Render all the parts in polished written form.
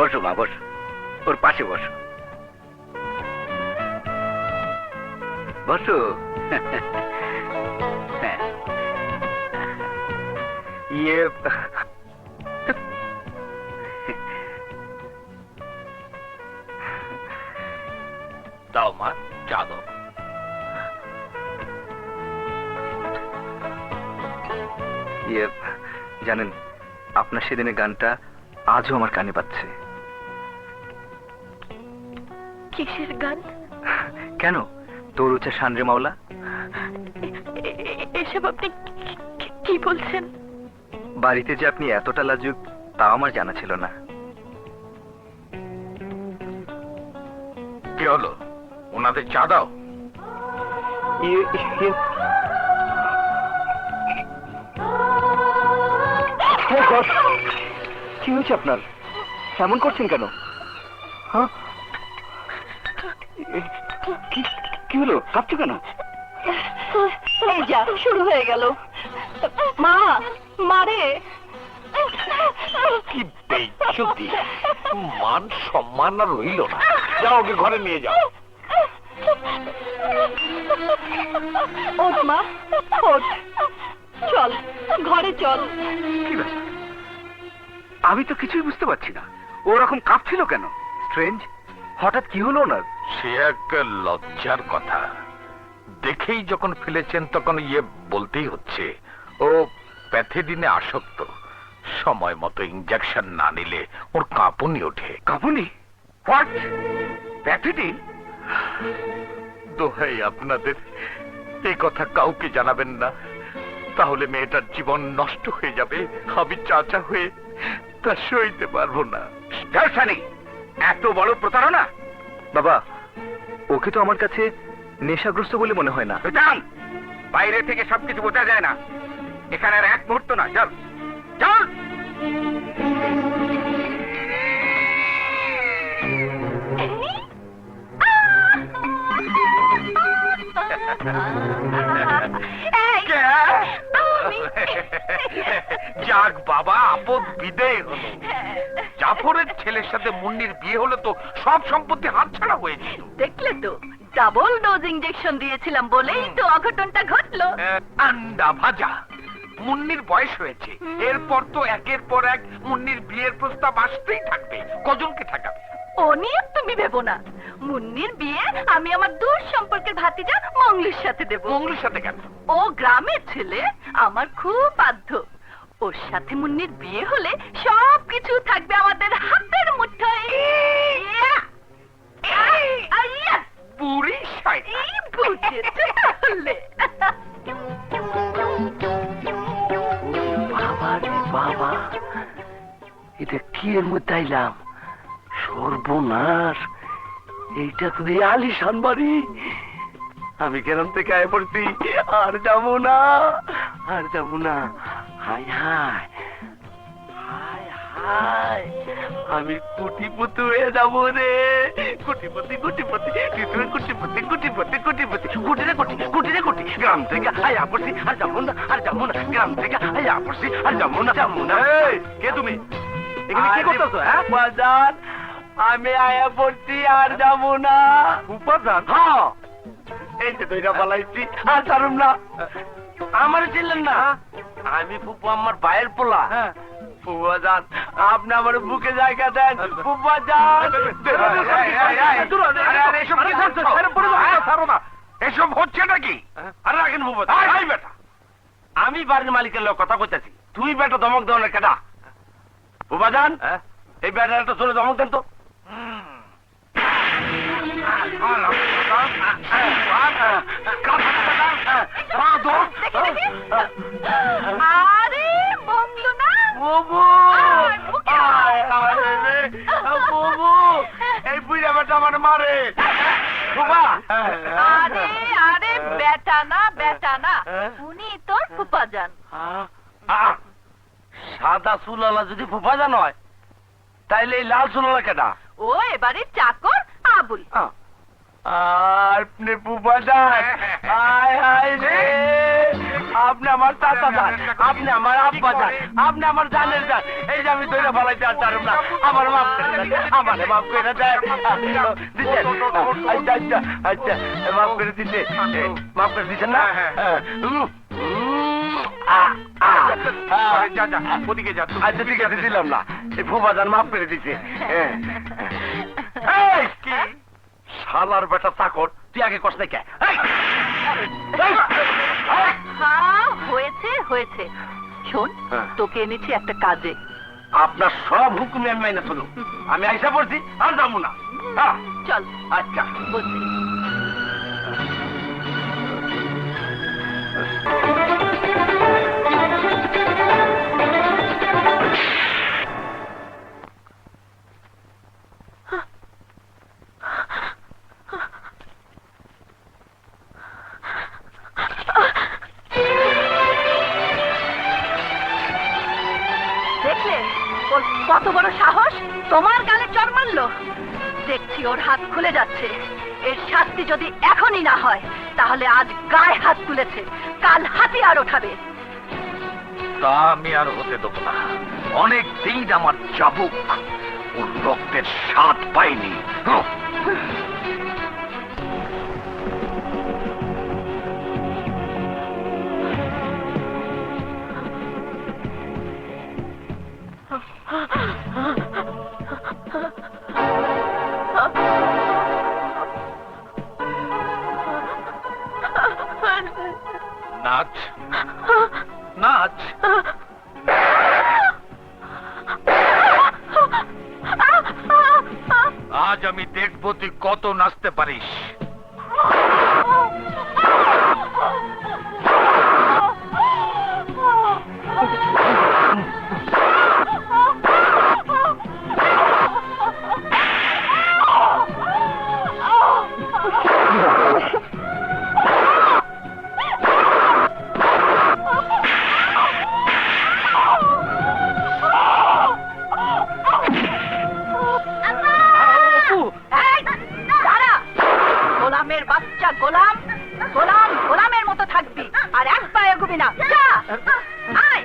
বসো মা, বসো, ওর পাশে বসো, বসো। হ্যাঁ, ইয়ে দাও মা, চা দাও। ইয়ে জানেন, আপনার সেদিনের গানটা আজও আমার কানে পাচ্ছে। কিসের গান? কেন, তোর উচ্চা সানরে মাওলা। এসব আপনি কি বলছেন? বাড়িতে যে আপনি এতটা লাজুক তা আমার জানা ছিল না। কি হলো, ওনাদের চা দাও। কি হয়েছে আপনার? এমন করছেন কেন? হ্যাঁ, কি হলো, কাঁপছো কেন? এই যা শুরু হয়ে গেল। মা, মারে। কি বেইজ্জতি, মান সম্মান আর রইল না। যাও, ওকে ঘরে নিয়ে যাও। ওঠ মা, ওঠ, চল ঘরে চল। কি ব্যাপার? আমি তো কিছুই বুঝতে পারছি না, ওরকম কাঁপছিল কেন? স্ট্রেঞ্জ, হঠাৎ কি হলো ওনার? সে এক লজ্জার কথা। দেখেই যখন ফেলেছেন তখন বলতেই হচ্ছে। ও প্যাথেডিনে আসক্ত। সময় মতো ইনজেকশন না নিলে ওর কাঁপুনি ওঠে। কাঁপুনি? হোয়াট? প্যাথেডিন? দোহাই আপনাদের, এই কথা কাউকে জানাবেন না, তাহলে মেয়েটার জীবন নষ্ট হয়ে যাবে। আমি চাচা হয়ে তা সইতে পারবো না। এত বড় প্রতারণা! বাবা, ওকে তো আমার কাছে নেশাগ্রস্ত বলে মনে হয় না। বাইরে থেকে সবকিছু বোঝা যায় না, এখানে আর এক মুহূর্ত না। চল চল। যাক বাবা, আপদ বিদেয় হলো। জাফরের ছেলের সাথে মুন্নির বিয়ে হলে তো সব সম্পত্তি হাতছাড়া হয়ে যেত। দেখলে তো, ডাবল ডোজ ইনজেকশন দিয়েছিলাম বলেই তো অঘটনটা ঘটলো। আন্ডা ভাজা। মুন্নির বয়স হয়েছে, এরপর তো একের পর এক মুন্নির বিয়ের প্রস্তাব আসতেই থাকবে। কজনকে ঠেকাবে? ও নিয়ে তুমি ভেবো না, মুন্নির বিয়ে আমি আমার দূর সম্পর্কের ভাতিজা মঙ্গলির সাথে দেব। মঙ্গলির সাথে কেন? ও গ্রামের ছেলে, আমার খুব বাধ্য। ওর সাথে মুন্নির বিয়ে হলে সবকিছু থাকবে আমাদের হাতের মুঠোয়। বুড়ি শয়তান। বুঝেছো তাহলে? বাবা রে বাবা, এটা কি এর মধ্যে আইলাম? সর্বনাশ, এইটা তো এই আলিশান বাড়ি। আমি গ্রাম থেকে আয় পড়ছি, আর যাবো না, আর যাবো না। হায় হায় হায় হায়, আমি কোটিপতি হয়ে যাবো রে। কোটিপতি কোটিপতি কোটিপতি কোটিপতি কোটিপতি কোটি রে কোটি, কোটি রে কোটি। গ্রাম থেকে আয়া পড়ছি, আর যাবো না, আর যাবো না। গ্রাম থেকে আয়া পড়ছি, আর যাবো না, যাবো না। কে তুমি? এখানে কি করতেছো? উপাদান, আমি আয়া পড়ছি, আর যাবো না। উপাদান? হ্যাঁ, এই যে দইটা পালাইছি, আর ছাড়ুম না। আমার ছিলেন না, আমি ফুপু আমার ভাইয়ের পোলা। ফুয়া যান, আপনি আমার বুকে জায়গা দেন। ফুপা যান। এসব হচ্ছে নাকি? আরে রাখেন ফুপা। বেটা, আমি বাড়ির মালিকের লোক কথা কইতেছি, তুই বেটা ধমক দেওয়ার কেটা? ফুপা যান, এই বেটাটা চলে ধমক দেন তো। আরে মঙ্গলু না, বুবু, বুবু, এই বুড়া বেটা আমার মারে। আরে আরে বেটা না, বেটা না, উনি তোর ফুফাজান। সাদা চুলালা যদি ফুফাজান হয়, তাইলে এই লাল চুলালা কেটা? ও এবারে চাকর আবুল। আপনি ফুফাজান, হায় হায় রে, আপনি আমার চাচা যান, আপনি আমার আব্বা যান, আপনি আমার জানের যান। এই যে আমি ধরে ফেলাইতে আর পারব না, আমার মাফ করে দেন, আমার মাফ করে দেন। দিচ্ছেন? আচ্ছা আচ্ছা আচ্ছা, মাফ করে দিতে, মাফ করে দিচ্ছেন না? যা যা ওদিকে যা। আচ্ছা ঠিক আছে, দিলাম না, এই ফুফাজান মাফ করে দিছে। এই কি শালার বেটা চাকর, তুই আগে কষ্ট দেখে। হ্যাঁ হয়েছে হয়েছে, শোন হ্যাঁ। তোকে এনেছি একটা কাজে। আপনার সব হুকুমে আমি মাইনা চলুন, আমি আইসা পড়ছি, আর যাবো না। হ্যাঁ চল আচ্ছা। বলছি। দেখলে ওর কত বড় সাহস, তোমার গালে চড় মারলো। দেখছি ওর হাত খুলে যাচ্ছে, এর শাস্তি যদি এখনই না হয় তাহলে আজ গায়ে হাত তুলেছে, কাল হাতিয়ার ওঠাবে। তা আমি আর হতে দেবো না। অনেক দিন আমার চাবুক ওর রক্তের স্বাদ পাইনি। নাচ নাচ, আজ আমি দেখবো তুই কত নাচতে পারিস। এই, দাঁড়া! গোলামের বাচ্চা, গোলাম গোলাম গোলামের মতো থাকবি, আর এক পায়ে এগোবি না। যা, আয়।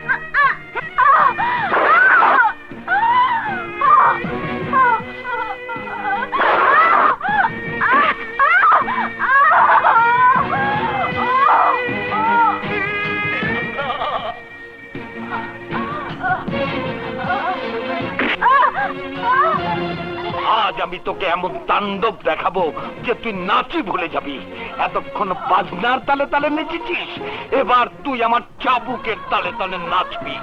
আজ আমি তোকে এমন তাণ্ডব দেখাবো যে তুই নাচই ভুলে যাবি। এতক্ষণ বাজনার তালে তালে নেচেছিস, এবার তুই আমার চাবুকের তালে তালে নাচবি।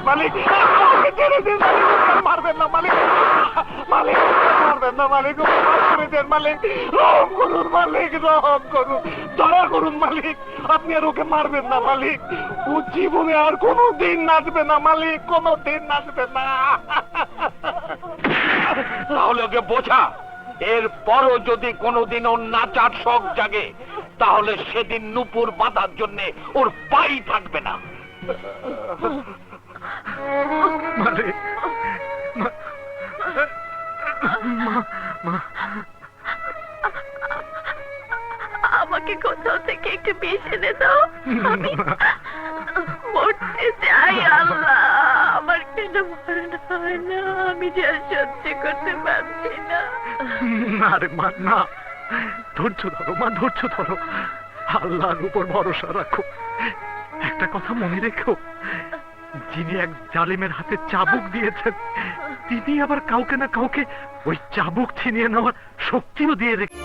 মালিক, আমাকে ছেড়ে দিন মালিক, মারবেন না মালিক, মালিক মারবেন না মালিক, মাফ করে দেন মালিক, রহম করুন মালিক, রহম করুন, দয়া করুন মালিক, আপনি আর ওকে মারবেন না মালিক, ও জীবনে আর কোনো দিন নাচবে না মালিক, কোনো দিন নাচবে না। তাহলে ওকে বোঝা, এরপরও যদি কোনোদিন ওর নাচার শখ জাগে তাহলে সেদিন নুপুর বাঁধার জন্য ওর পাই থাকবে না। আমাকে কোথাও থেকে একটু বিষ এনে দাও, আমি মরতে চাই। আল্লাহ, আমার কেন মরণ হয় না, আমি যে আর সহ্য করতে পারছি না। না রে মা, না, ধৈর্য ধরো মা, ধৈর্য ধরো, আল্লাহর উপর ভরসা রাখো। একটা কথা মনে রেখো, যিনি এক জালিমের হাতে চাবুক দিয়েছেন তিনি আবার কাউকে না কাউকে ওই চাবুক ছিনিয়ে নেওয়ার শক্তিও দিয়ে রেখে